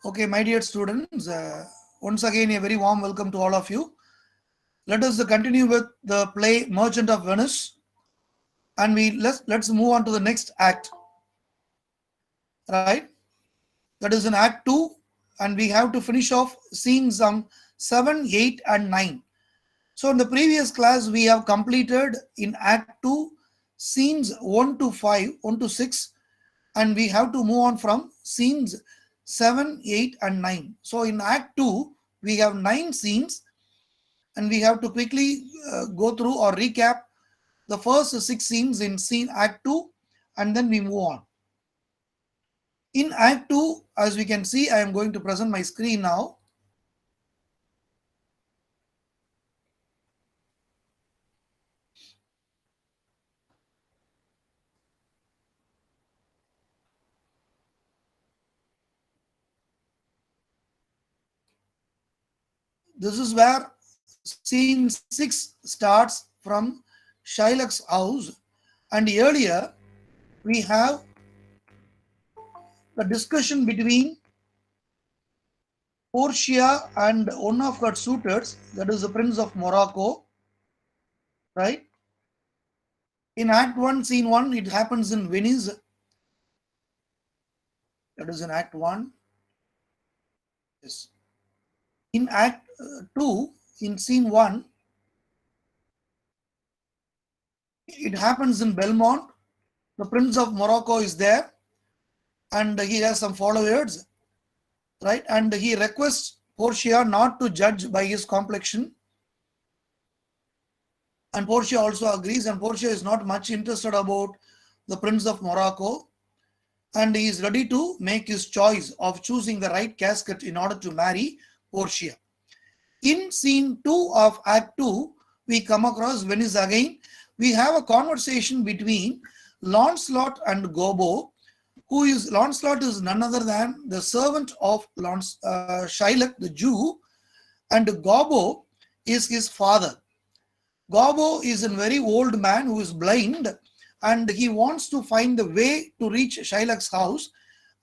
Okay, my dear students, once again a very warm welcome to all of you. Let us continue with the play Merchant of Venice, and let's move on to the next act. Right, that is in Act Two, and we have to finish off scenes some 7, 8, and 9. So in the previous class we have completed in Act Two scenes 1 to 5, 1 to 6, and we have to move on from scenes 7, 8, and 9. So in Act 2, we have 9 scenes, and we have to quickly go through or recap the first 6 scenes in scene Act 2, and then we move on. In Act 2, as we can see, I am going to present my screen now. This is where scene 6 starts from Shylock's house, and earlier we have the discussion between Portia and one of her suitors, that is the Prince of Morocco, right? In Act 1, Scene 1, it happens in Venice, that is in Act 1. Yes. In Act 2, in Scene 1, it happens in Belmont. The Prince of Morocco is there, and he has some followers, right? And he requests Portia not to judge by his complexion. And Portia also agrees, and Portia is not much interested about the Prince of Morocco, and he is ready to make his choice of choosing the right casket in order to marry Portia. In scene 2 of Act 2, we come across Venice again. We have a conversation between Lancelot and Gobbo, who is Lancelot is none other than the servant of Shylock the Jew, and Gobbo is his father. Gobbo is a very old man who is blind, and he wants to find the way to reach Shylock's house.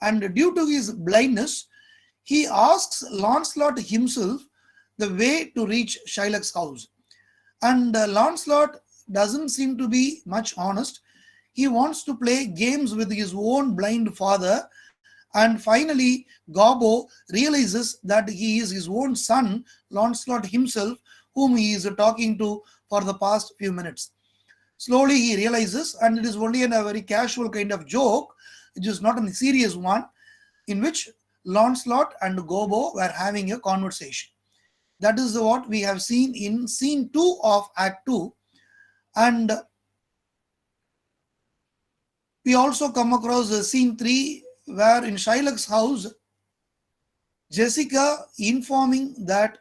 And due to his blindness, he asks Lancelot himself the way to reach Shylock's house. And Lancelot doesn't seem to be much honest. He wants to play games with his own blind father. And finally, Gobbo realizes that he is his own son, Lancelot himself, whom he is talking to for the past few minutes. Slowly he realizes, and it is only in a very casual kind of joke, it is not a serious one, in which Lancelot and Gobbo were having a conversation. That is what we have seen in scene 2 of Act 2. And we also come across scene 3, where in Shylock's house, Jessica informing that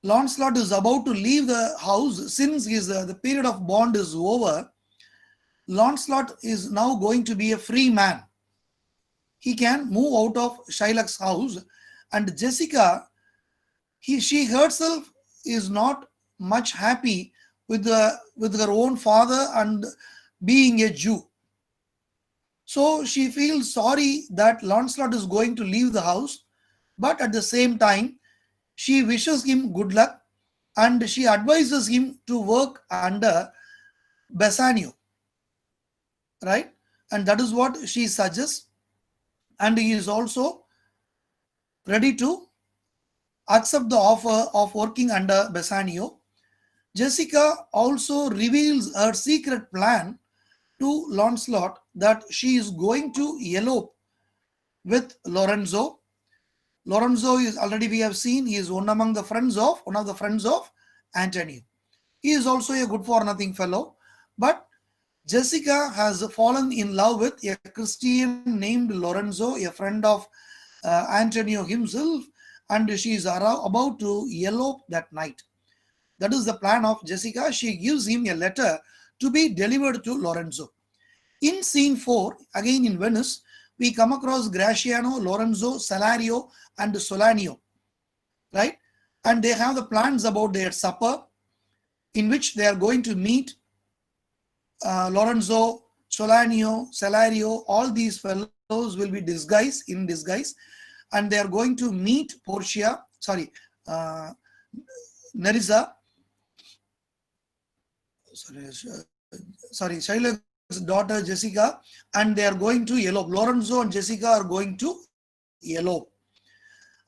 Lancelot is about to leave the house since the period of bond is over. Lancelot is now going to be a free man. He can move out of Shylock's house, and Jessica, she herself is not much happy with her own father and being a Jew. So she feels sorry that Lancelot is going to leave the house, but at the same time, she wishes him good luck, and she advises him to work under Bassanio, right? And that is what she suggests, and he is also ready to accept the offer of working under Bassanio. Jessica also reveals her secret plan to Lancelot, that she is going to elope with Lorenzo. Lorenzo is already, we have seen, he is one of the friends of Antonio. He is also a good for nothing fellow, but Jessica has fallen in love with a Christian named Lorenzo, a friend of Antonio himself, and she is about to elope that night. That is the plan of Jessica. She gives him a letter to be delivered to Lorenzo. In scene 4, again in Venice, we come across Graciano, Lorenzo, Salario, and Solanio, right? And they have the plans about their supper, in which they are going to meet Lorenzo, Solanio, Salario. All these fellows will be in disguise, and they are going to meet Portia, Nerissa, Shylock's daughter Jessica, and they are going to elope. Lorenzo and Jessica are going to elope.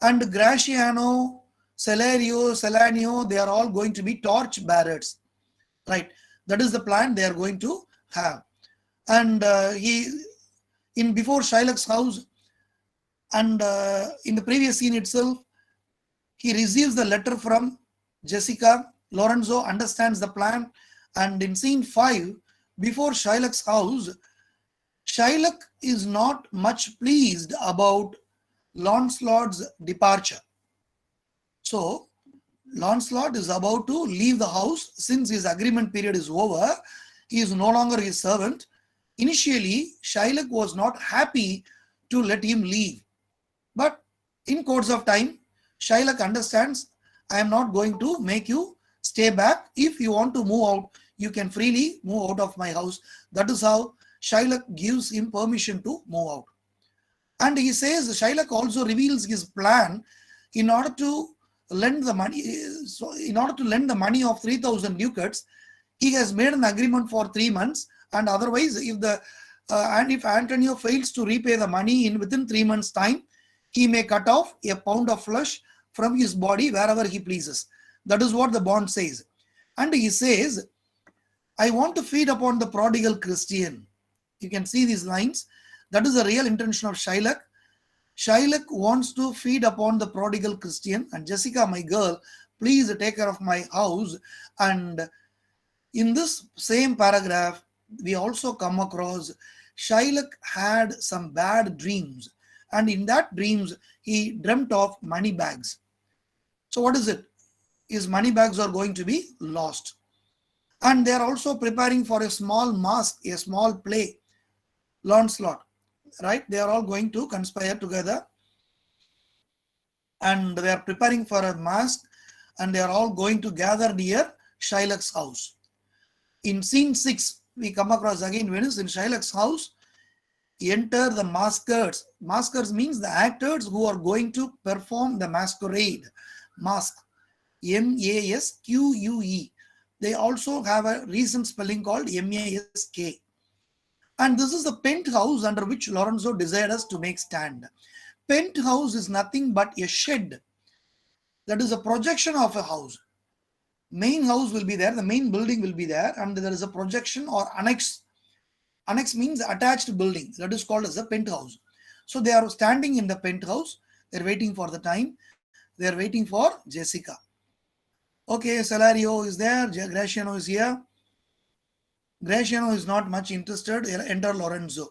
And Graciano, Celanio, they are all going to be torch bearers. Right? That is the plan they are going to have. And before Shylock's house, and in the previous scene itself, he receives the letter from Jessica. Lorenzo understands the plan, and in scene 5, before Shylock's house, Shylock is not much pleased about Lancelot's departure. So Lancelot is about to leave the house since his agreement period is over. He is no longer his servant. Initially, Shylock was not happy to let him leave. But in course of time, Shylock understands, I am not going to make you stay back. If you want to move out, you can freely move out of my house. That is how Shylock gives him permission to move out. And he says, Shylock also reveals his plan in order to lend the money. So in order to lend the money of 3,000 ducats, he has made an agreement for 3 months. And otherwise, if Antonio fails to repay the money within 3 months' time, he may cut off a pound of flesh from his body wherever he pleases. That is what the bond says. And he says, I want to feed upon the prodigal Christian. You can see these lines. That is the real intention of Shylock. Shylock wants to feed upon the prodigal Christian. And Jessica, my girl, please take care of my house. And in this same paragraph, we also come across Shylock had some bad dreams. And in that dreams, he dreamt of money bags. So what is it? His money bags are going to be lost. And they are also preparing for a small mask, a small play. Lancelot, right? They are all going to conspire together. And they are preparing for a mask. And they are all going to gather near Shylock's house. In scene 6, we come across again Venus in Shylock's house. Enter the maskers. Maskers means the actors who are going to perform the masquerade. Mask. M-A-S-Q-U-E. They also have a recent spelling called M-A-S-K. And this is the penthouse under which Lorenzo desired us to make stand. Penthouse is nothing but a shed. That is a projection of a house. Main house will be there, the main building will be there, and there is a projection or annex. Annex means attached building. That is called as a penthouse. So they are standing in the penthouse. They're waiting for the time. They're waiting for Jessica. Okay, Celanio is there. Graciano is here. Graciano is not much interested. Enter Lorenzo.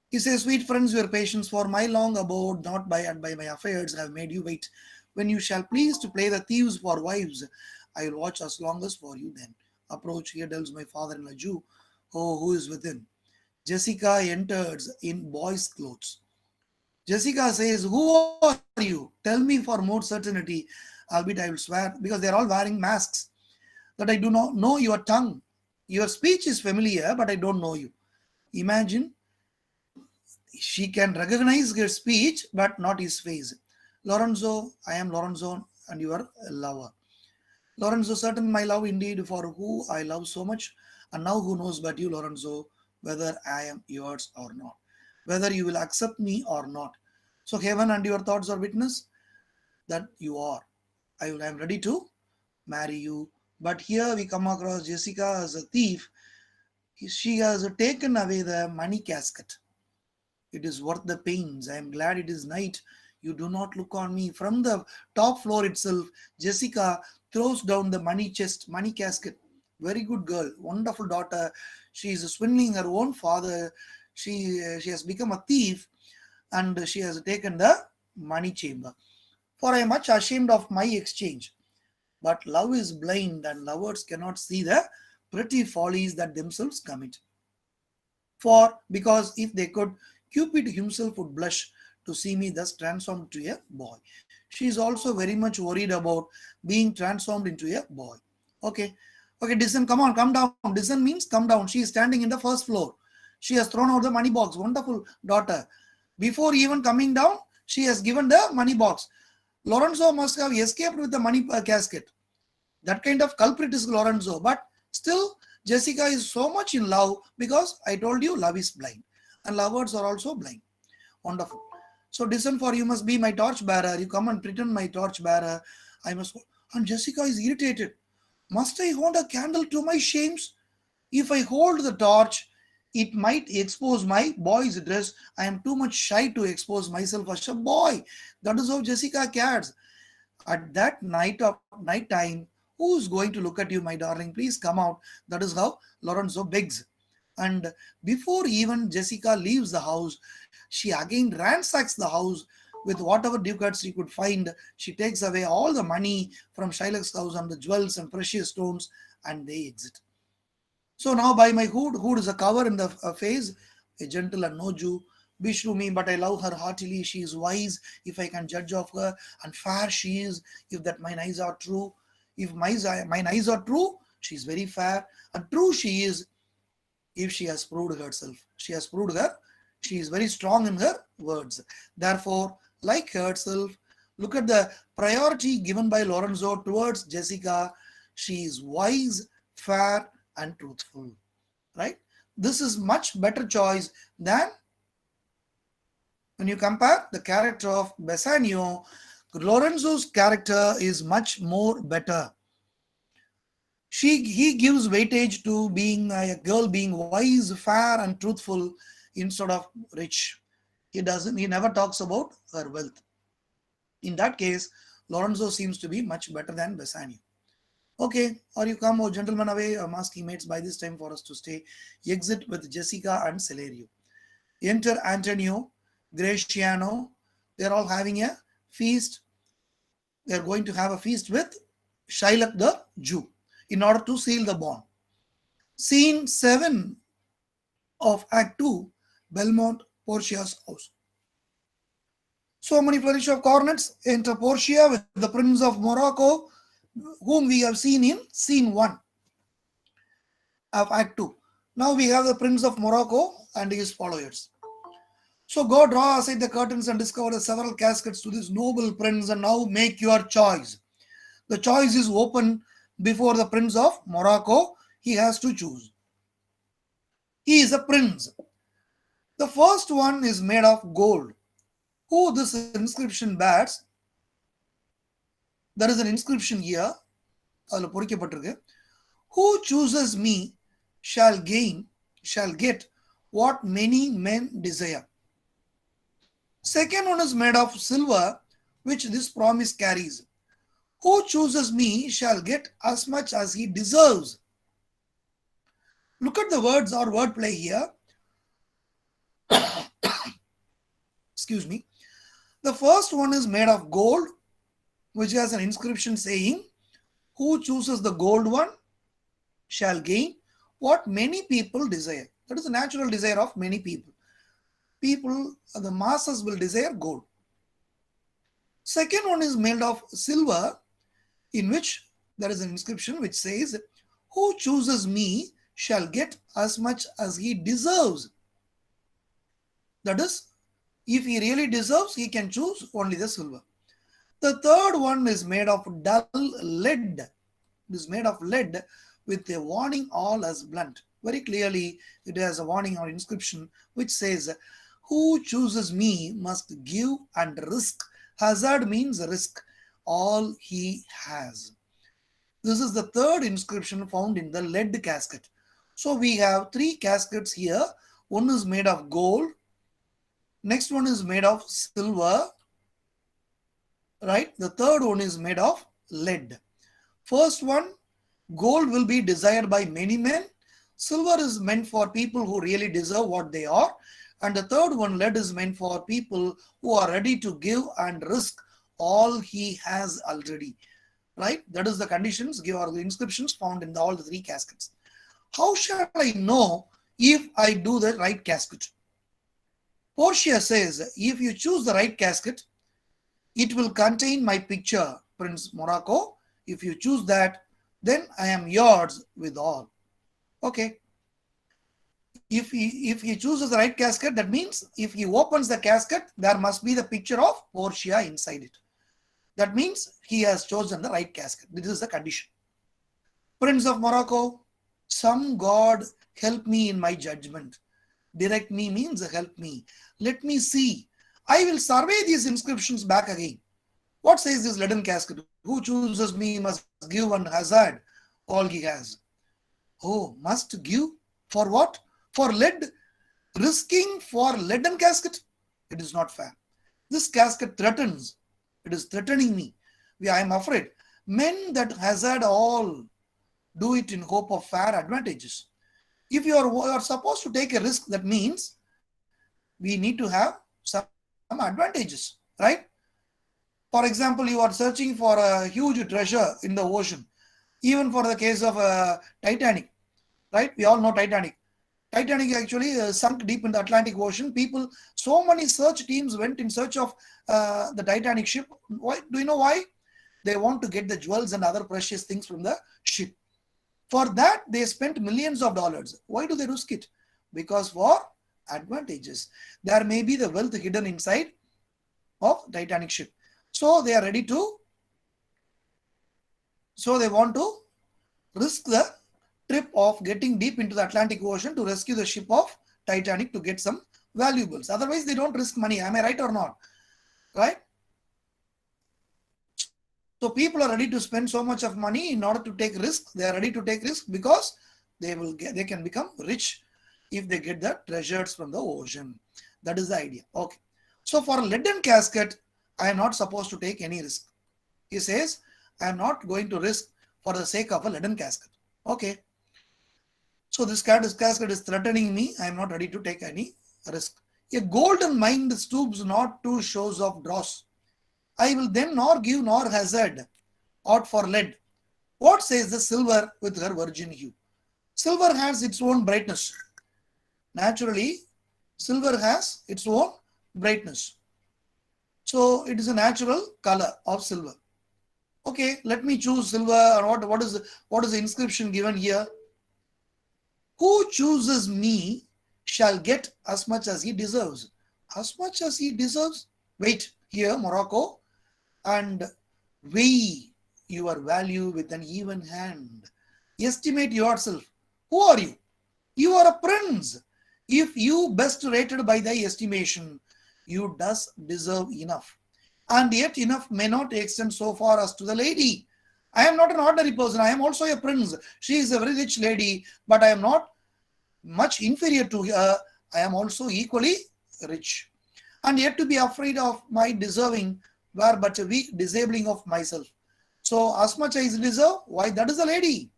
He says, sweet friends, your patience for my long abode, not by and by my affairs, have made you wait. When you shall please to play the thieves for wives, I will watch as long as for you then. Approach, here tells my father-in-law Jew. Oh, who is within? Jessica enters in boy's clothes. Jessica says, who are you? Tell me for more certainty, albeit I will swear, because they are all wearing masks, that I do not know your tongue. Your speech is familiar, but I don't know you. Imagine, she can recognize his speech, but not his face. Lorenzo, I am Lorenzo, and you are a lover. Lorenzo, certain my love indeed, for who I love so much, and now who knows but you, Lorenzo, whether I am yours or not, whether you will accept me or not. So heaven and your thoughts are witness that you are. I am ready to marry you. But here we come across Jessica as a thief. She has taken away the money casket. It is worth the pains. I am glad it is night. You do not look on me. From the top floor itself, Jessica throws down the money chest, money casket. Very good girl, wonderful daughter. She is swindling her own father. She has become a thief, and she has taken the money chamber. For I am much ashamed of my exchange. But love is blind, and lovers cannot see the pretty follies that themselves commit. Because if they could, Cupid himself would blush to see me thus transformed to a boy. She is also very much worried about being transformed into a boy. Okay, Dissent, come on, come down. Dissent means come down. She is standing in the first floor. She has thrown out the money box. Wonderful daughter. Before even coming down, She has given the money box. Lorenzo must have escaped with the money casket. That kind of culprit is Lorenzo. But still, Jessica is so much in love because I told you love is blind. And lovers are also blind. Wonderful. So listen, for you must be my torch bearer. You come and pretend my torch bearer. I must. And Jessica is irritated. Must I hold a candle to my shames? If I hold the torch, it might expose my boy's dress. I am too much shy to expose myself as a boy. That is how Jessica cares. At that night time, who's going to look at you, my darling? Please come out. That is how Lorenzo begs. And before even Jessica leaves the house, she again ransacks the house with whatever ducats she could find. She takes away all the money from Shylock's house and the jewels and precious stones, and they exit. So now by my hood is a cover in the face, a gentle and no Jew. Bishru me, but I love her heartily. She is wise, if I can judge of her, and fair she is, if that mine eyes are true. If mine eyes are true, she is very fair, and true she is, if she has proved herself. She has proved her. She is very strong in her words. Therefore, like herself, look at the priority given by Lorenzo towards Jessica. She is wise, fair, and truthful. Right? This is much better choice than when you compare the character of Bassanio. Lorenzo's character is much more better. He gives weightage to being a girl being wise, fair, and truthful instead of rich. He never talks about her wealth. In that case, Lorenzo seems to be much better than Bassanio. Okay, or you come, oh gentlemen, away, masking mates by this time for us to stay. Exit with Jessica and Celerio. Enter Antonio, Graciano. They're all having a feast. They're going to have a feast with Shylock the Jew in order to seal the bond. Scene 7 of Act 2, Belmont, Portia's house. So many flourish of cornets. Enter Portia with the Prince of Morocco, whom we have seen in Scene 1 of Act 2. Now we have the Prince of Morocco and his followers. So go draw aside the curtains and discover the several caskets to this noble prince, and now make your choice. The choice is open before the Prince of Morocco. He has to choose. He is a prince. The first one is made of gold. Who this inscription bears? There is an inscription here. Who chooses me shall get what many men desire. Second one is made of silver, which this promise carries. Who chooses me shall get as much as he deserves. Look at the words or wordplay here. Excuse me. The first one is made of gold, which has an inscription saying, who chooses the gold one shall gain what many people desire. That is the natural desire of many people. People, the masses will desire gold. Second one is made of silver, in which there is an inscription which says, who chooses me shall get as much as he deserves. That is, if he really deserves, he can choose only the silver. The third one is made of dull lead. It is made of lead with a warning all as blunt. Very clearly, it has a warning or inscription which says, who chooses me must give and risk. Hazard means risk. All he has. This is the third inscription found in the lead casket. So we have three caskets here. One is made of gold. Next one is made of silver. Right? The third one is made of lead. First one, gold will be desired by many men. Silver is meant for people who really deserve what they are. And the third one, lead, is meant for people who are ready to give and risk all he has already. Right? That is the conditions, give or the inscriptions found in all the three caskets. How shall I know if I do the right casket? Portia says, if you choose the right casket, it will contain my picture, Prince Morocco. If you choose that, then I am yours with all. Okay. If he chooses the right casket, that means if he opens the casket, there must be the picture of Portia inside it. That means he has chosen the right casket. This is the condition. Prince of Morocco, some God help me in my judgment. Direct me means help me. Let me see. I will survey these inscriptions back again. What says this leaden casket? Who chooses me must give and hazard all he has. Oh, must give for what? For lead, risking for leaden casket? It is not fair. This casket threatens. It is threatening me. I am afraid. Men that hazard all do it in hope of fair advantages. If you are supposed to take a risk, that means we need to have some advantages, right? For example, you are searching for a huge treasure in the ocean. Even for the case of Titanic, right? We all know Titanic. Titanic actually sunk deep in the Atlantic Ocean. People, so many search teams went in search of the Titanic ship. Why? Do you know why? They want to get the jewels and other precious things from the ship. For that, they spent millions of dollars. Why do they risk it? Because for advantages. There may be the wealth hidden inside of Titanic ship. So they are ready to, so they want to risk the trip of getting deep into the Atlantic Ocean to rescue the ship of Titanic to get some valuables. Otherwise, they don't risk money. Am I right or not? Right? So people are ready to spend so much of money in order to take risk. They are ready to take risk because they can become rich if they get the treasures from the ocean. That is the idea. Okay. So for a leaden casket, I am not supposed to take any risk. He says, I am not going to risk for the sake of a leaden casket. Okay. So this casket is threatening me. I am not ready to take any risk. A golden mind stoops not to shows of dross. I will then nor give nor hazard aught for lead. What says the silver with her virgin hue? Silver has its own brightness. Naturally, silver has its own brightness. So it is a natural color of silver. Okay, let me choose silver. Or what is the inscription given here? Who chooses me shall get as much as he deserves. As much as he deserves? Wait, here, Morocco, and weigh your value with an even hand. Estimate yourself. Who are you? You are a prince. If you best rated by the estimation, you does deserve enough. And yet enough may not extend so far as to the lady. I am not an ordinary person. I am also a prince. She is a very rich lady, but I am not much inferior to her. I am also equally rich. And yet to be afraid of my deserving were but a weak disabling of myself. So as much as I deserve, why that is a lady.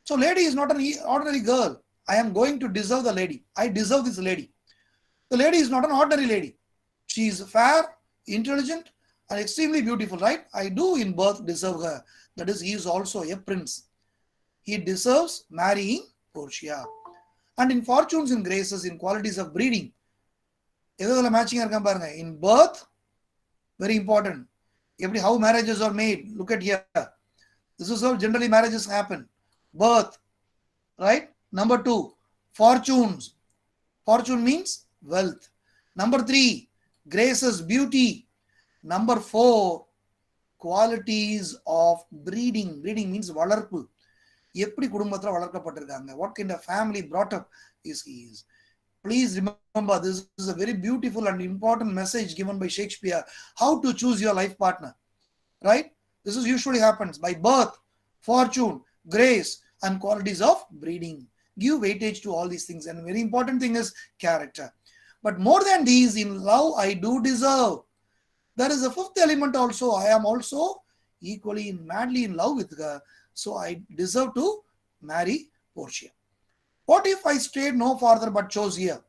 So lady is not an ordinary girl. I am going to deserve the lady. I deserve this lady. The lady is not an ordinary lady. She is fair, intelligent, and extremely beautiful, right? I do in birth deserve her. That is, he is also a prince. He deserves marrying Portia. And in fortunes and graces, in qualities of breeding, matching in birth, very important. How marriages are made. Look at here. This is how generally marriages happen. Birth, right? Number 2, fortunes. Fortune means wealth. Number 3, graces, beauty. Number 4, qualities of breeding. Breeding means valarpu. What kind of family brought up is he is. Please remember, this is a very beautiful and important message given by Shakespeare. How to choose your life partner, right? This is usually happens by birth, fortune, grace, and qualities of breeding. Give weightage to all these things. And very important thing is character. But more than these, in love, I do deserve. There is a 5th element also. I am also equally madly in love with her. So I deserve to marry Portia. What if I stayed no farther but chose here?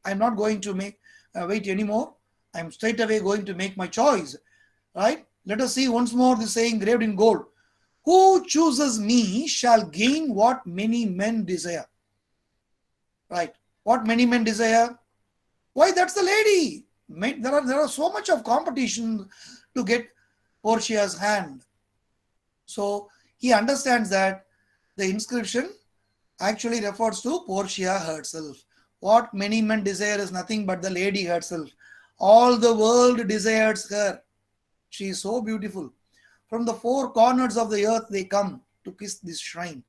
I'm not going to wait anymore. I'm straight away going to make my choice. Right? Let us see once more the saying engraved in gold. Who chooses me shall gain what many men desire. Right? What many men desire? Why, that's the lady. There are so much of competition to get Portia's hand. So he understands that the inscription actually refers to Portia herself. What many men desire is nothing but the lady herself. All the world desires her. She is so beautiful. From the four corners of the earth they come to kiss this shrine.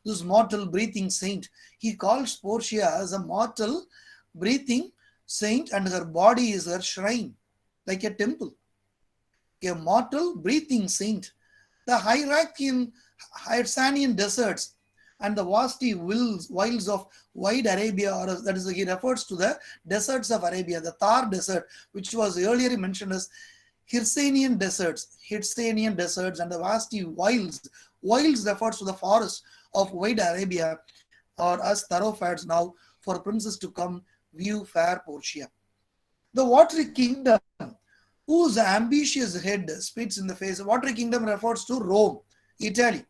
This mortal breathing saint. He calls Portia as a mortal breathing saint, and her body is her shrine, like a temple. A mortal breathing saint. The Hyrcanian deserts and the vasty wilds of wide Arabia, or that is, he refers to the deserts of Arabia, the Thar desert, which was earlier mentioned as Hirsanian deserts, and the vasty wilds. Wilds refers to the forest of wide Arabia, or as thoroughfares now for princes to come view fair Portia. The watery kingdom, whose ambitious head spits in the face. Watery kingdom refers to Rome, Italy,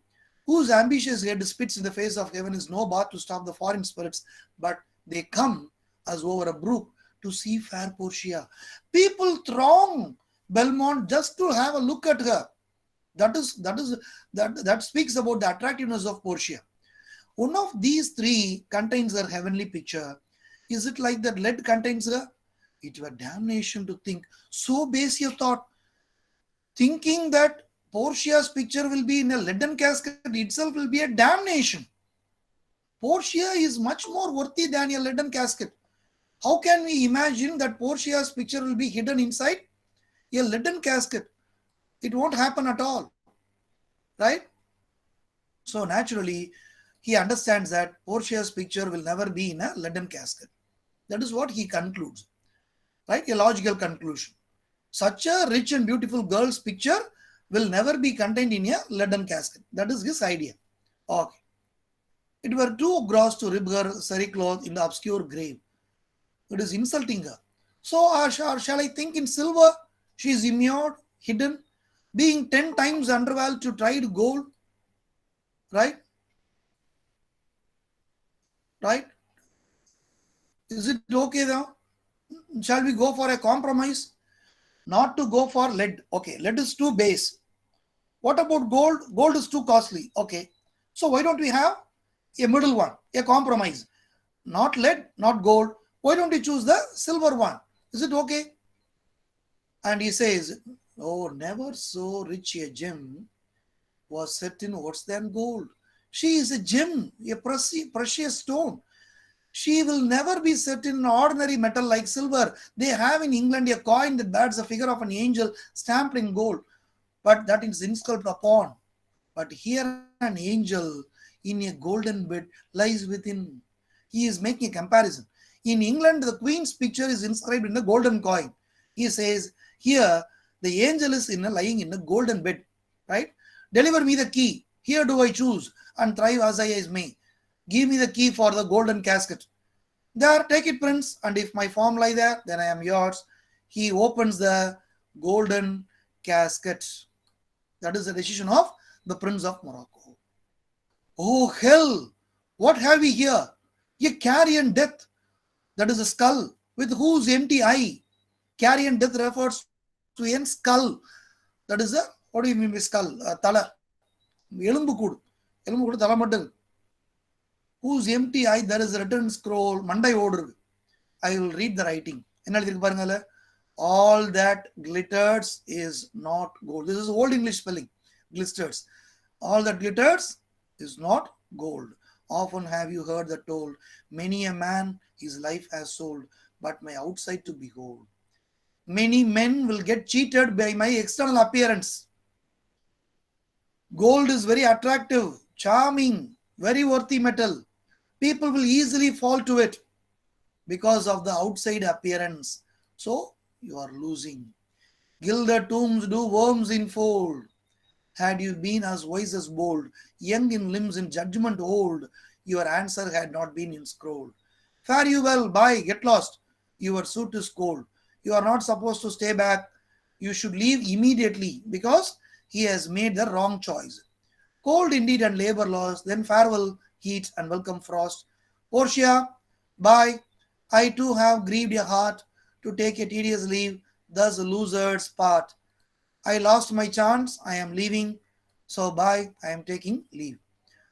whose ambitious head spits in the face of heaven, is no bath to stop the foreign spirits, but they come as over a brook to see fair Portia. People throng Belmont just to have a look at her. That speaks about the attractiveness of Portia. One of these three contains her heavenly picture. Is it like that lead contains her? It were damnation to think so base a thought. Thinking that Portia's picture will be in a leaden casket itself will be a damnation. Portia is much more worthy than a leaden casket. How can we imagine that Portia's picture will be hidden inside a leaden casket? It won't happen at all, right? So naturally, he understands that Portia's picture will never be in a leaden casket. That is what he concludes, right? A logical conclusion. Such a rich and beautiful girl's picture will never be contained in a leaden casket. That is his idea. Okay. It were too gross to rib her cericloth in the obscure grave. It is insulting her. So shall I think in silver? She is immured, hidden, being 10 times undervalued to tried gold. Right? Right? Is it okay now? Shall we go for a compromise? Not to go for lead. Okay, lead is too base. What about gold? Gold is too costly. Okay. So why don't we have a middle one, a compromise? Not lead, not gold. Why don't we choose the silver one? Is it okay? And he says, oh, never so rich a gem was set in worse than gold. She is a gem, a precious stone. She will never be set in an ordinary metal like silver. They have in England a coin that bears the figure of an angel stamped in gold, but that is inscribed upon. But here an angel in a golden bed lies within. He is making a comparison. In England, the Queen's picture is inscribed in a golden coin. He says, here the angel is lying in a golden bed, right? Deliver me the key. Here do I choose and thrive as I may. Give me the key for the golden casket. There, take it, prince, and if my form lie there, then I am yours. He opens the golden casket. That is the decision of the Prince of Morocco. Oh, hell! What have we here? A carrion death. That is a skull with whose empty eye. Carrion death refers to a skull. That is a, what do you mean by skull? Tala. Elumbu kudu tala mattu. Whose empty eye there is a written scroll. Mandai order. I will read the writing. All that glitters is not gold. This is old English spelling. Glisters. All that glitters is not gold. Often have you heard that told, many a man his life has sold, but my outside to behold. Many men will get cheated by my external appearance. Gold is very attractive, charming, very worthy metal. People will easily fall to it because of the outside appearance. So you are losing. Gilded tombs do worms enfold. Had you been as wise as bold, young in limbs in judgment old, your answer had not been inscrolled. Fare you well, bye, get lost. Your suit is cold. You are not supposed to stay back. You should leave immediately because he has made the wrong choice. Cold indeed and labor lost, then farewell, heat and welcome frost. Portia, bye. I too have grieved your heart to take a tedious leave, thus losers part. I lost my chance, I am leaving, so bye, I am taking leave.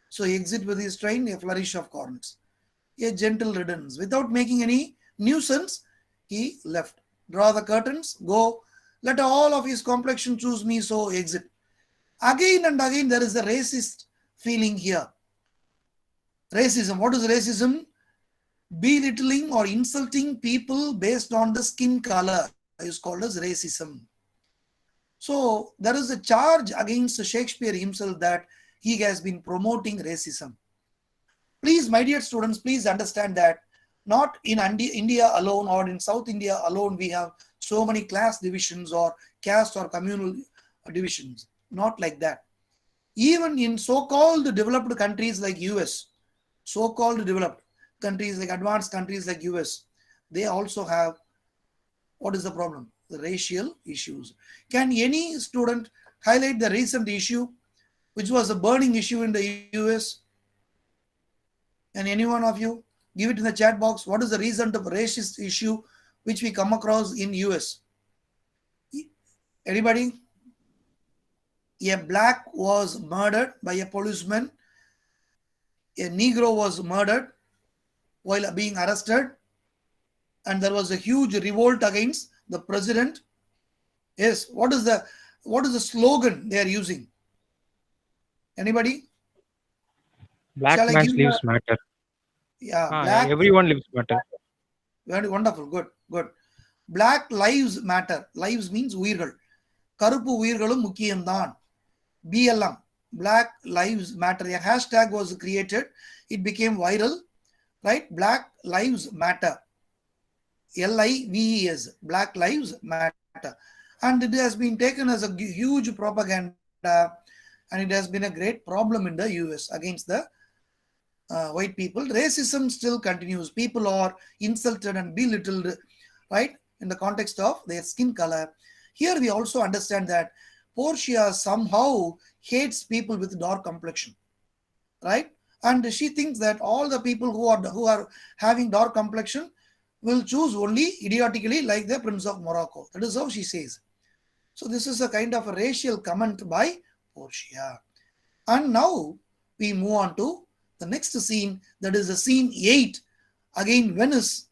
So he exit with his train, a flourish of cornets. a gentle riddance. Without making any nuisance, he left. Draw the curtains, go. Let all of his complexion choose me, so exit. Again and again, there is a racist feeling here. Racism. What is racism? Belittling or insulting people based on the skin color is called as racism. So there is a charge against Shakespeare himself that he has been promoting racism. Please, my dear students, please understand that not in India alone or in South India alone we have so many class divisions or caste or communal divisions. Not like that. Even in so-called developed countries like US, so-called developed countries like advanced countries like US, they also have, what is the problem? The racial issues. Can any student highlight the recent issue, which was a burning issue in the US? And any one of you, give it in the chat box. What is the recent racist issue which we come across in US? Anybody? A black was murdered by a policeman. A Negro was murdered while being arrested. And there was a huge revolt against the president. Yes, what is the slogan they are using? Anybody? Black Shall I man's give lives matter. Yeah, Yeah, everyone lives matter. very wonderful. Good, good. Black lives matter. Lives means உயிர்கள். கருப்பு உயிர்களும் முக்கியம்தான். BLM, Black Lives Matter. A hashtag was created. It became viral, right? Black Lives Matter. LIVES, Black Lives Matter. And it has been taken as a huge propaganda, and it has been a great problem in the US against the white people. Racism still continues. People are insulted and belittled, right, in the context of their skin color. Here we also understand that Portia somehow hates people with dark complexion, right? And she thinks that all the people who are having dark complexion will choose only idiotically like the Prince of Morocco. That is how she says. So this is a kind of a racial comment by Portia. And now we move on to the next scene, that is the scene 8. Again, Venice.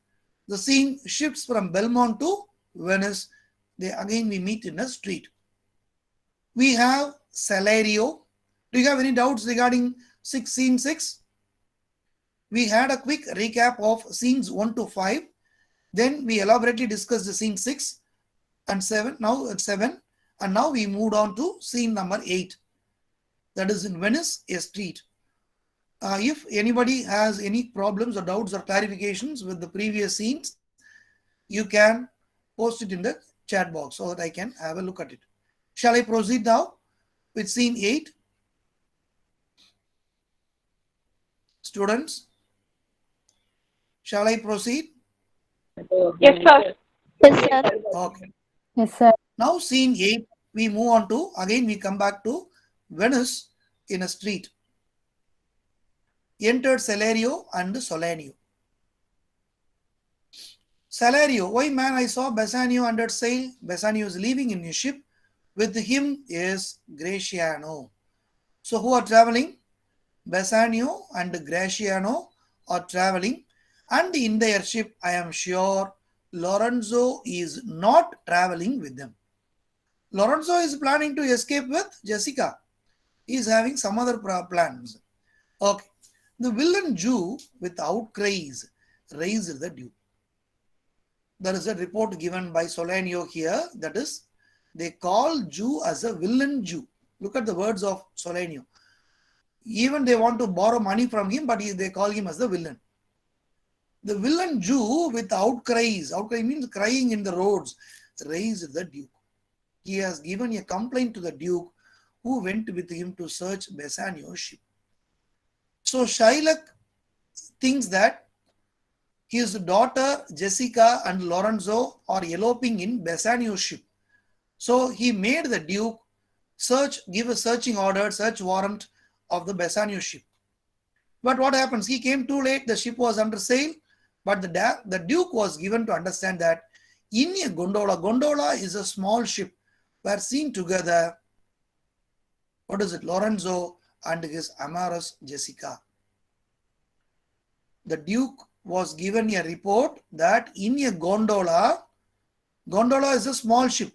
The scene shifts from Belmont to Venice. Again we meet in a street. We have Salerio. Do you have any doubts regarding scene 6? We had a quick recap of scenes 1 to 5. Then we elaborately discussed the scene 6 and 7. Now it's 7. And now we moved on to scene number 8. That is in Venice, a street. If anybody has any problems or doubts or clarifications with the previous scenes, you can post it in the chat box so that I can have a look at it. Shall I proceed now with scene 8? Students, shall I proceed? Yes, sir. Yes, sir. Okay. Yes, sir. Now scene 8, we move on to, again we come back to Venice in a street. Entered Salerio and Solanio. Salerio, why man, I saw Bassanio under sail. Bassanio is leaving in his ship. With him is Gratiano. So who are traveling? Bassanio and Gratiano are traveling. And in their ship, I am sure Lorenzo is not traveling with them. Lorenzo is planning to escape with Jessica. He is having some other plans. Okay. The villain Jew with outcries raised the Duke. There is a report given by Solanio here, that is, they call Jew as a villain Jew. Look at the words of Solanio. Even they want to borrow money from him, but they call him as the villain. The villain Jew with outcries, outcry means crying in the roads, raised the Duke. He has given a complaint to the Duke, who went with him to search Bassanio's ship. So Shylock thinks that his daughter Jessica and Lorenzo are eloping in Bassanio's ship. So he made the Duke give a searching order, search warrant of the Bassanio ship. But what happens? He came too late, the ship was under sail, but the Duke was given to understand that in a gondola is a small ship, were seen together, Lorenzo and his amorous Jessica. the Duke was given a report that in a gondola is a small ship.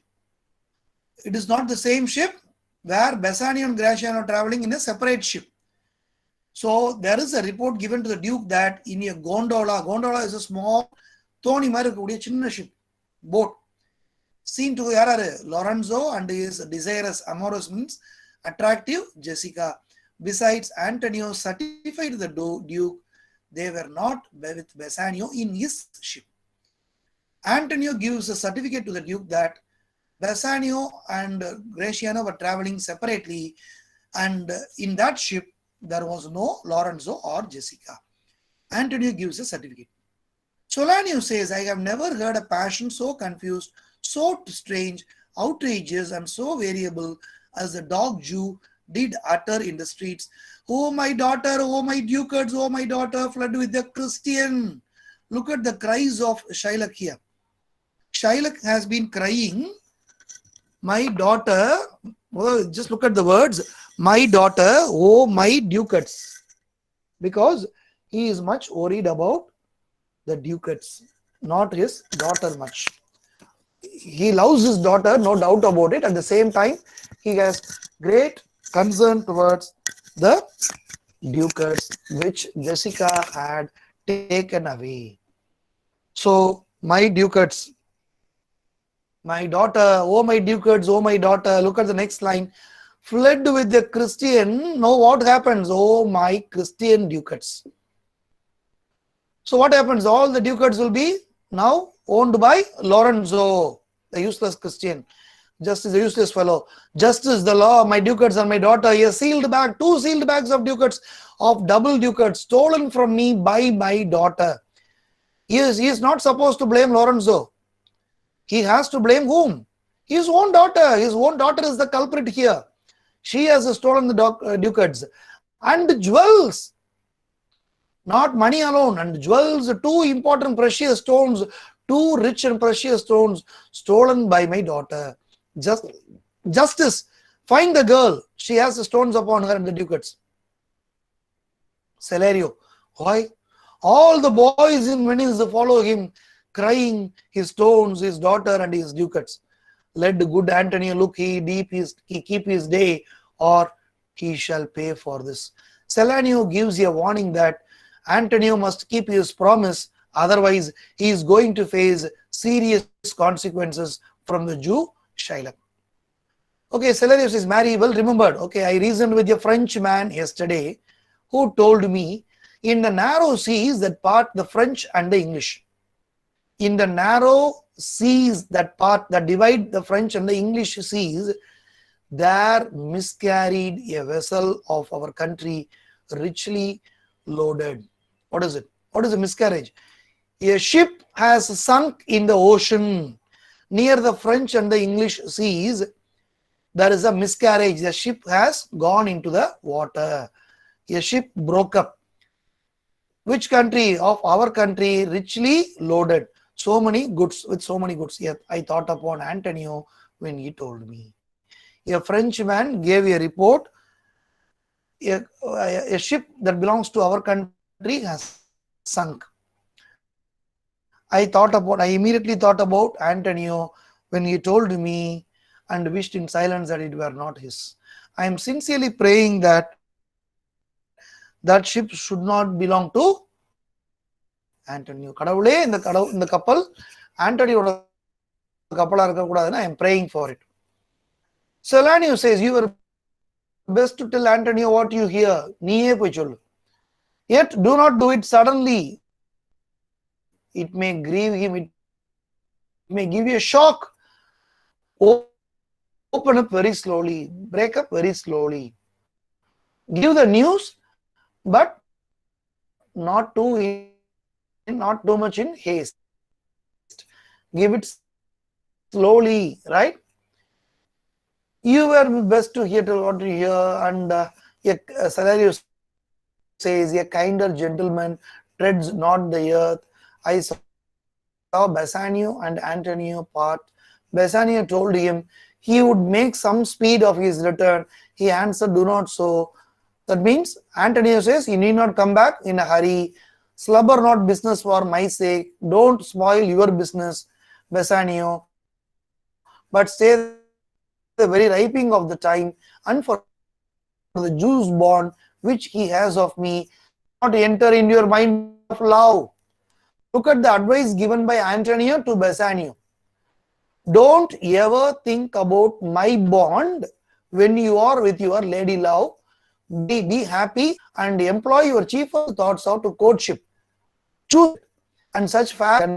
It is not the same ship where Bassanio and Gratiano are traveling in a separate ship. So there is a report given to the Duke that in a gondola is a small Tony Marukudi ship, boat. Seen to Lorenzo and his desirous amorous means attractive Jessica. Besides, Antonio certified the Duke they were not with Bassanio in his ship. Antonio gives a certificate to the Duke that Bassanio and Gratiano were traveling separately, and in that ship there was no Lorenzo or Jessica. Antonio gives a certificate. Solanio says, I have never heard a passion so confused, so strange, outrageous, and so variable as the dog Jew did utter in the streets. Oh, my daughter, oh, my ducats, oh, my daughter, fled with the Christian. Look at the cries of Shylock here. Shylock has been crying, my daughter, just look at the words, my daughter, oh, my ducats, because he is much worried about the ducats, not his daughter much. He loves his daughter, no doubt about it. At the same time, he has great concern towards the ducats which Jessica had taken away. So, my ducats, my daughter, oh my ducats, oh my daughter, look at the next line, fled with the Christian. Now what happens? Oh my Christian ducats. So what happens? All the ducats will be now owned by Lorenzo, the useless Christian. Just as a useless fellow. Just as the law, my ducats and my daughter, a sealed bag, 2 sealed bags of ducats, of double ducats, stolen from me by my daughter. He is not supposed to blame Lorenzo. He has to blame whom? His own daughter. His own daughter is the culprit here. She has stolen the ducats. And jewels. Not money alone. And jewels, 2 important precious stones, 2 rich and precious stones stolen by my daughter. Justice. Find the girl. She has the stones upon her and the ducats. Celerio. Why? All the boys in Venice follow him, crying his stones, his daughter, and his ducats. Let the good Antonio look, he keep his day, or he shall pay for this. Celanio gives a warning that Antonio must keep his promise, otherwise he is going to face serious consequences from the Jew Shylock. Okay, Celanio says, Mary, well remembered. Okay, I reasoned with a French man yesterday who told me in the narrow seas that part the French and the English. In the narrow seas that divide the French and the English seas, there miscarried a vessel of our country richly loaded. What is it? What is a miscarriage? A ship has sunk in the ocean near the French and the English seas. There is a miscarriage. The ship has gone into the water. A ship broke up. Which country? Of our country, richly loaded. So many goods, with so many goods. Yet I thought upon Antonio when he told me. A Frenchman gave a report. A ship that belongs to our country has sunk. I immediately thought about Antonio when he told me and wished in silence that it were not his. I am sincerely praying that that ship should not belong to Antonio. கடவுளே இந்த கப்பல் ஆண்டனியோட கப்பலா இருக்க கூடாதுன்னு I am praying for it. Celanio says, you were best to tell Antonio what you hear. நீயே போய் சொல்லு. Yet do not do it suddenly. It may grieve him. It may give you a shock. Open up very slowly. Break up very slowly. Give the news, but not too much in haste. Give it slowly, right? You were best to hear what you hear, and Celanio says, a kinder gentleman treads not the earth. I saw Bassanio and Antonio part. Bassanio told him he would make some speed of his return. He answered, do not so. That means Antonio says, you need not come back in a hurry. Slubber not business for my sake. Don't spoil your business, Bassanio, but stay the very ripening of the time, and for the Jews born which he has of me, not enter into your mind of love. Look at the advice given by Antonio to Bassanio. Don't ever think about my bond when you are with your lady love. Be happy and employ your chiefest thoughts out to courtship. Choose and such fact.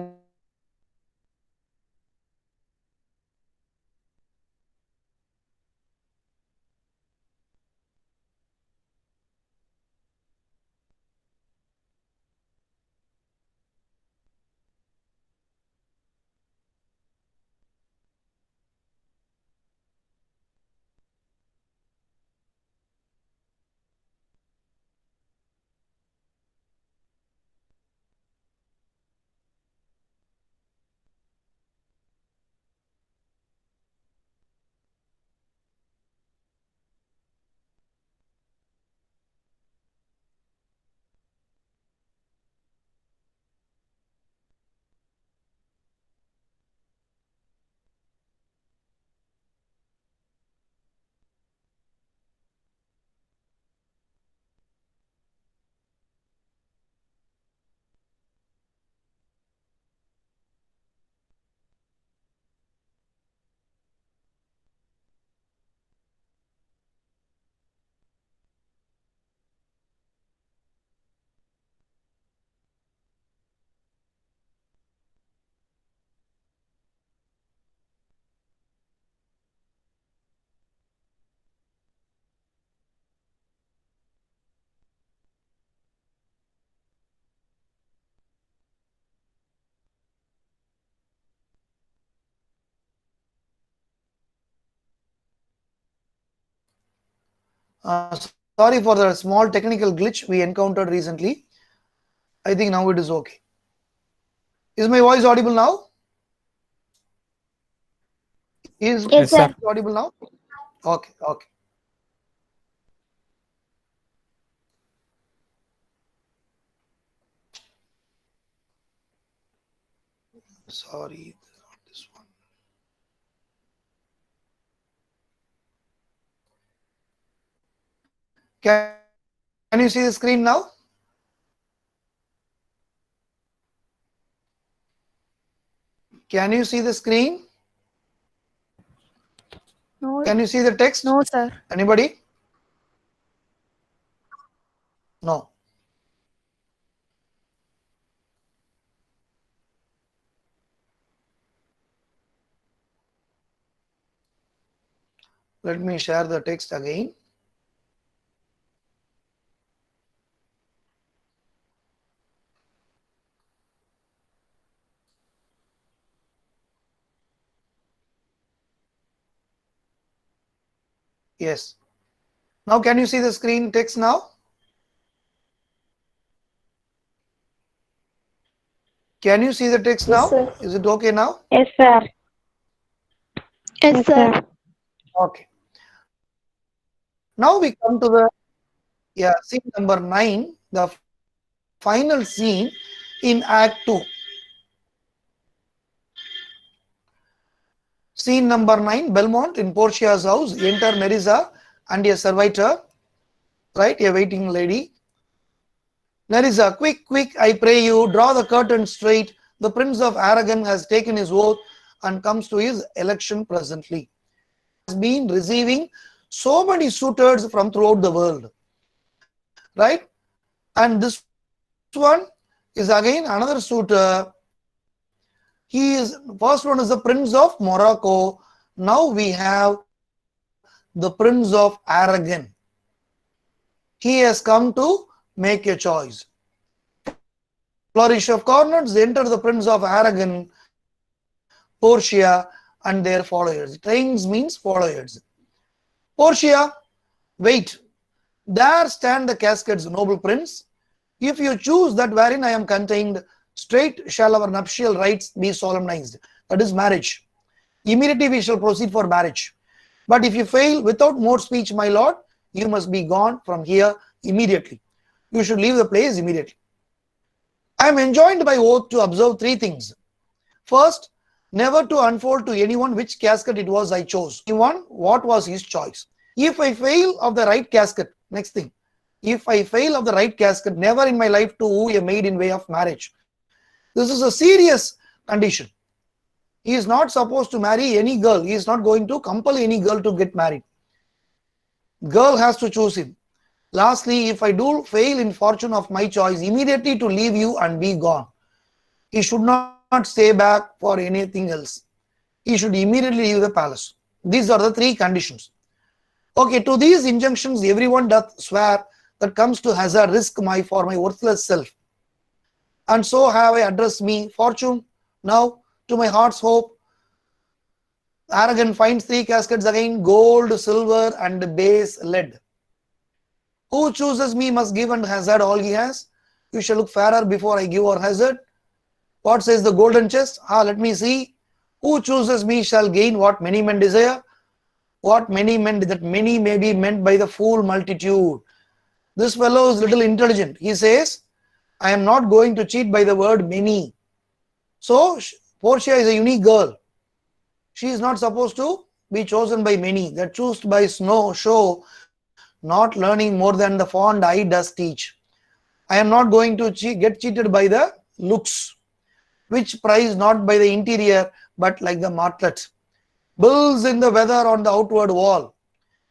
Sorry for the small technical glitch we encountered recently. I think now it is okay. Is my voice audible now? Is Yes, sir. audible now? Okay, okay. Sorry, not this one. Can you see the screen now? Can you see the screen? No, Can you see the text? no, sir. Anybody? No. Let me share the text again. Yes. Now can you see the screen text now? Can you see the text now? sir. Is it okay now? Yes, sir. Yes, sir. Okay. Now we come to the scene number 9, the final scene in Act 2. Scene number 9, Belmont in Portia's house. Enter Nerissa and a servitor, right? A waiting lady. Nerissa, quick, quick, I pray you, draw the curtain straight. The Prince of Aragon has taken his oath and comes to his election presently. Has been receiving so many suitors from throughout the world, right? And this one is again another suitor. First one is the Prince of Morocco. Now we have the Prince of Aragon. He has come to make a choice. Flourish of corners, enter the Prince of Aragon, Portia, and their followers. Trains means followers. Portia, wait. There stand the caskets, noble prince. If you choose that wherein I am contained, straight shall our nuptial rites be solemnized. That is marriage. Immediately we shall proceed for marriage. But if you fail without more speech, my lord, you must be gone from here immediately. You should leave the place immediately. I am enjoined by oath to observe three things. First, never to unfold to anyone which casket it was I chose. Anyone, what was his choice. If I fail of the right casket, next thing, if I fail of the right casket, never in my life to woo a maid in way of marriage. This is a serious condition. He is not supposed to marry any girl. He is not going to compel any girl to get married. Girl has to choose him. Lastly, if I do fail in fortune of my choice, immediately to leave you and be gone. He should not stay back for anything else. He should immediately leave the palace. These are the three conditions. Okay, to these injunctions, everyone doth swear that comes to hazard risk for my worthless self. And so have I addressed me, fortune, now to my heart's hope. Arrogant finds three caskets again, gold, silver, and base lead. Who chooses me must give and hazard all he has. You shall look fairer before I give or hazard. What says the golden chest? Let me see. Who chooses me shall gain what many men desire. What many men, that many may be meant by the fool multitude. This fellow is little intelligent. He says, I am not going to cheat by the word many. So, Portia is a unique girl. She is not supposed to be chosen by many. That chosen by show not learning more than the fond eye does teach. I am not going to get cheated by the looks, which prize not by the interior, but like the martlet. Bills in the weather on the outward wall,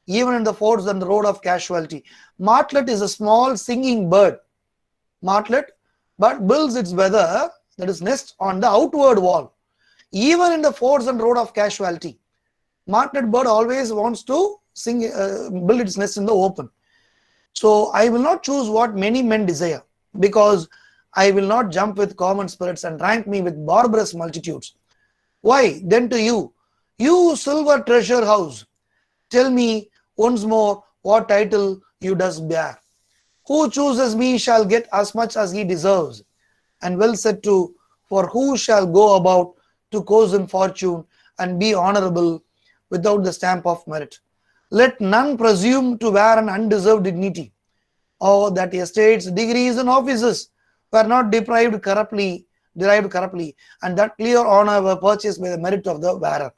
even in the forts and the road of casualty. Martlet is a small singing bird. Martlet, but builds its weather, that is nest, on the outward wall. Even in the forts and road of casualty. Martlet bird always wants to build its nest in the open. So I will not choose what many men desire, because I will not jump with common spirits and rank me with barbarous multitudes. Why? Then to you, you silver treasure house, tell me once more what title you does bear. Who chooses me shall get as much as he deserves. And well said too, for who shall go about to cozen fortune and be honorable without the stamp of merit? Let none presume to wear an undeserved dignity, or that estates, degrees, and offices were not derived corruptly, and that clear honor were purchased by the merit of the wearer.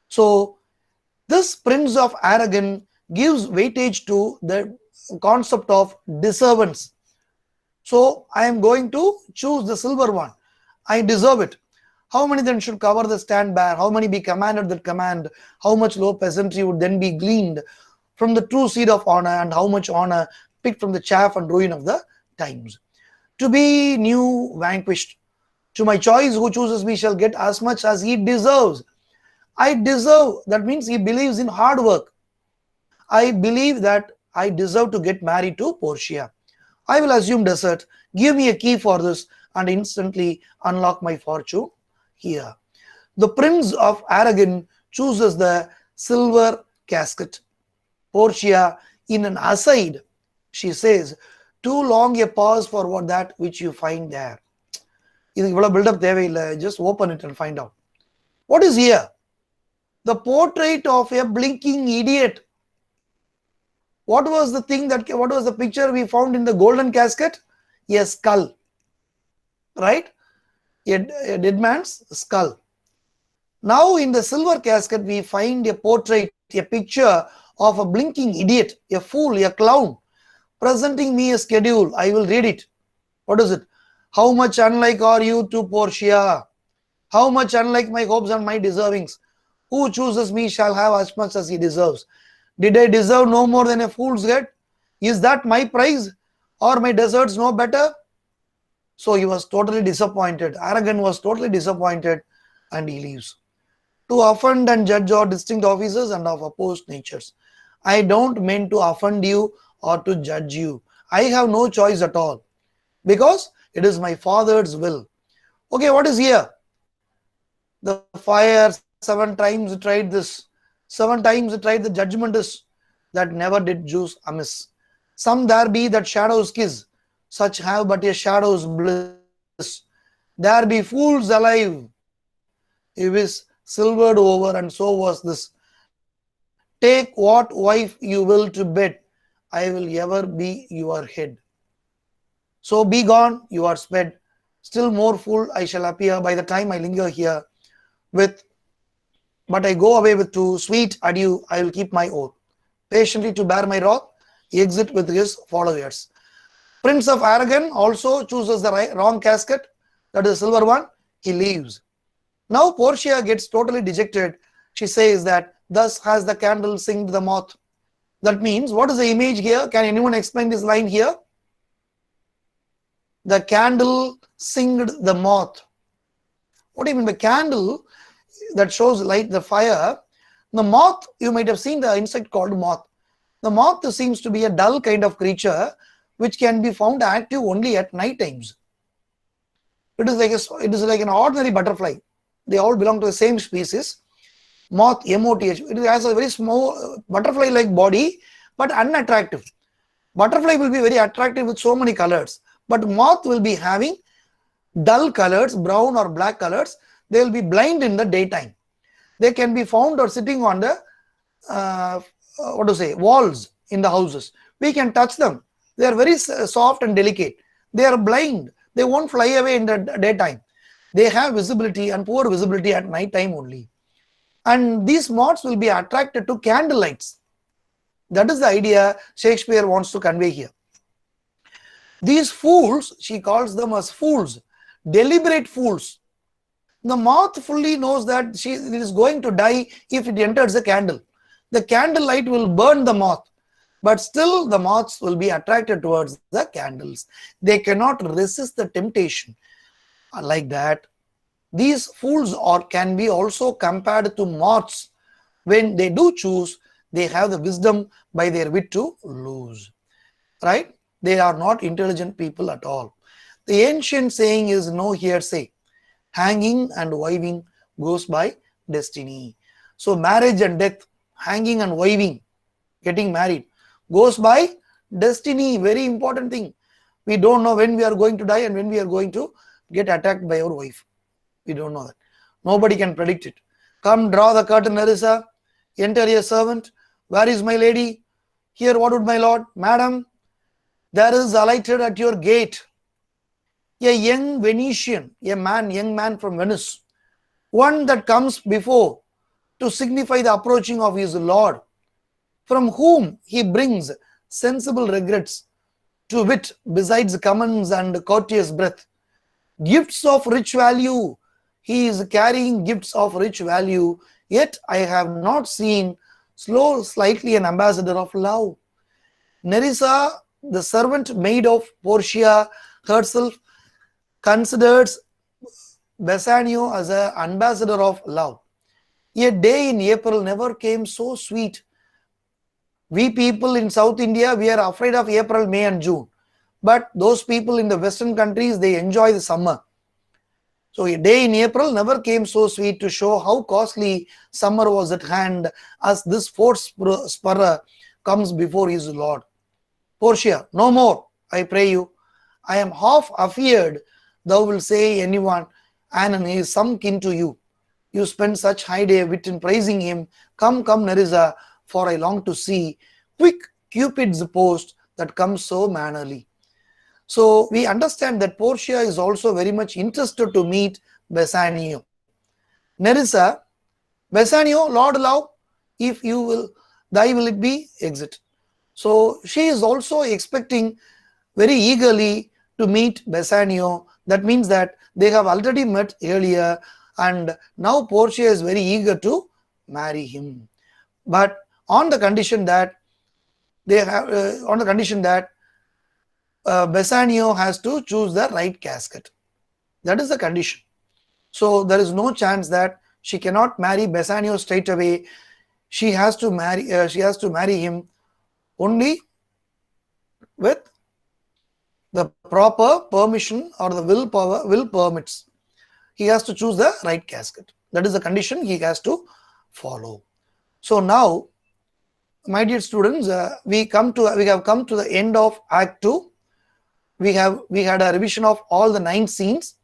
So, this Prince of Aragon gives weightage to the concept of deservance. So, I am going to choose the silver one. I deserve it. How many then should cover the stand bear? How many be commanded that command? How much low peasantry would then be gleaned from the true seed of honor, and how much honor picked from the chaff and ruin of the times? To be new vanquished. To my choice, who chooses me shall get as much as he deserves. I deserve, that means he believes in hard work. I believe that I deserve to get married to Portia. I will assume desert. Give me a key for this and instantly unlock my fortune here. The Prince of Aragon chooses the silver casket. Portia, in an aside, she says, too long a pause for what that which you find there. Just open it and find out. What is here? The portrait of a blinking idiot. What was the picture we found in the golden casket? A skull. Right? A dead man's skull. Now in the silver casket, we find a portrait, a picture of a blinking idiot, a fool, a clown, presenting me a schedule. I will read it. What is it? How much unlike are you to Portia? How much unlike my hopes and my deservings? Who chooses me shall have as much as he deserves. Did I deserve no more than a fool's head? Is that my prize? Or my deserts no better? So he was totally disappointed. Aragon was totally disappointed, and he leaves. To offend and judge are distinct offices and of opposed natures. I don't mean to offend you or to judge you. I have no choice at all, because it is my Father's will. Okay, what is here? The fire 7 times tried this. 7 times tried the judgment is that never did Jews amiss. Some there be that shadows kiss, such have but a shadow's bliss. There be fools alive. He was silvered over, and so was this. Take what wife you will to bed, I will ever be your head. So be gone, you are sped. Still more full I shall appear by the time I linger here with, but I go away with two, sweet adieu, I will keep my oath. Patiently to bear my wrath, he exit with his followers. Prince of Aragon also chooses the wrong casket, that is the silver one, he leaves. Now Portia gets totally dejected. She says that, thus has the candle singed the moth. That means, what is the image here? Can anyone explain this line here? The candle singed the moth. What do you mean by candle that shows light, the fire? The moth, you might have seen the insect called moth. The moth seems to be a dull kind of creature which can be found active only at night times. It is like an ordinary butterfly. They all belong to the same species. Moth, M-O-T-H. It has a very small butterfly-like body, but unattractive. Butterfly will be very attractive with so many colors, but moth will be having dull colors, brown or black colors. They will be blind in the daytime. They can be found or sitting on the walls in the houses. We can touch them. They are very soft and delicate. They are blind. They won't fly away in the daytime. They have visibility and poor visibility at night time only. And these moths will be attracted to candle lights. That is the idea Shakespeare wants to convey here. These fools, she calls them as fools, deliberate fools. The moth fully knows that it is going to die if it enters the candle. The candle light will burn the moth, but still the moths will be attracted towards the candles. They cannot resist the temptation. Like that, these fools can be also compared to moths. When they do choose, they have the wisdom by their wit to lose. Right? They are not intelligent people at all. The ancient saying is no hearsay. Hanging and wiving goes by destiny. So marriage and death, hanging and wiving, getting married, goes by destiny. Very important thing. We don't know when we are going to die and when we are going to get attacked by our wife. We don't know that. Nobody can predict it. Come, draw the curtain, Nerissa. Enter a servant. Where is my lady? Here, what would my lord? Madam, there is alighted at your gate a young Venetian, young man from Venice, one that comes before to signify the approaching of his lord, from whom he brings sensible regrets, to wit, besides commends and courteous breath, gifts of rich value. He is carrying gifts of rich value, yet I have not seen slightly an ambassador of love. Nerissa, the servant maid of Portia herself, considers Bassanio as an ambassador of love. A day in April never came so sweet. We people in South India, we are afraid of April, May and June. But those people in the Western countries, they enjoy the summer. So a day in April never came so sweet, to show how costly summer was at hand, as this fourth spurrer comes before his lord. Portia, no more, I pray you. I am half afeared thou will say anyone, and he is some kin to you. You spend such high day wit in praising him. Come, Nerissa, for I long to see quick Cupid's post that comes so mannerly. So we understand that Portia is also very much interested to meet Bassanio. Nerissa, Bassanio, Lord love, if you will, thy will it be, exit. So she is also expecting very eagerly to meet Bassanio. That means that they have already met earlier, and now Portia is very eager to marry him. But on the condition that Bassanio has to choose the right casket. That is the condition. So there is no chance that she cannot marry Bassanio straight away. She has to marry him only with the proper permission, or the will permits. He has to choose the right casket. That is the condition he has to follow. So now, my dear students, we have come to the end of Act 2. We had a revision of all the 9 scenes,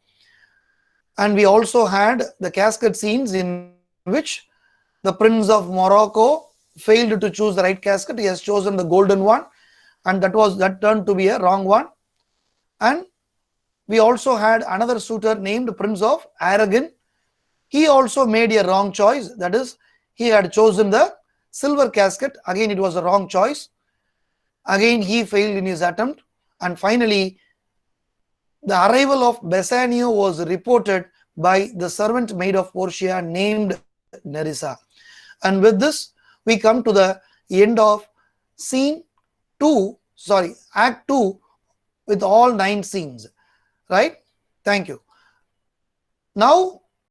and we also had the casket scenes in which the Prince of Morocco failed to choose the right casket. He has chosen the golden one, and that turned to be a wrong one. And we also had another suitor named Prince of Aragon. He also made a wrong choice. That is, he had chosen the silver casket. Again, it was a wrong choice. Again, he failed in his attempt. And finally, the arrival of Bassanio was reported by the servant maid of Portia named Nerissa. And with this, we come to the end of Act 2 with all 9 scenes. Right? Thank you. Now,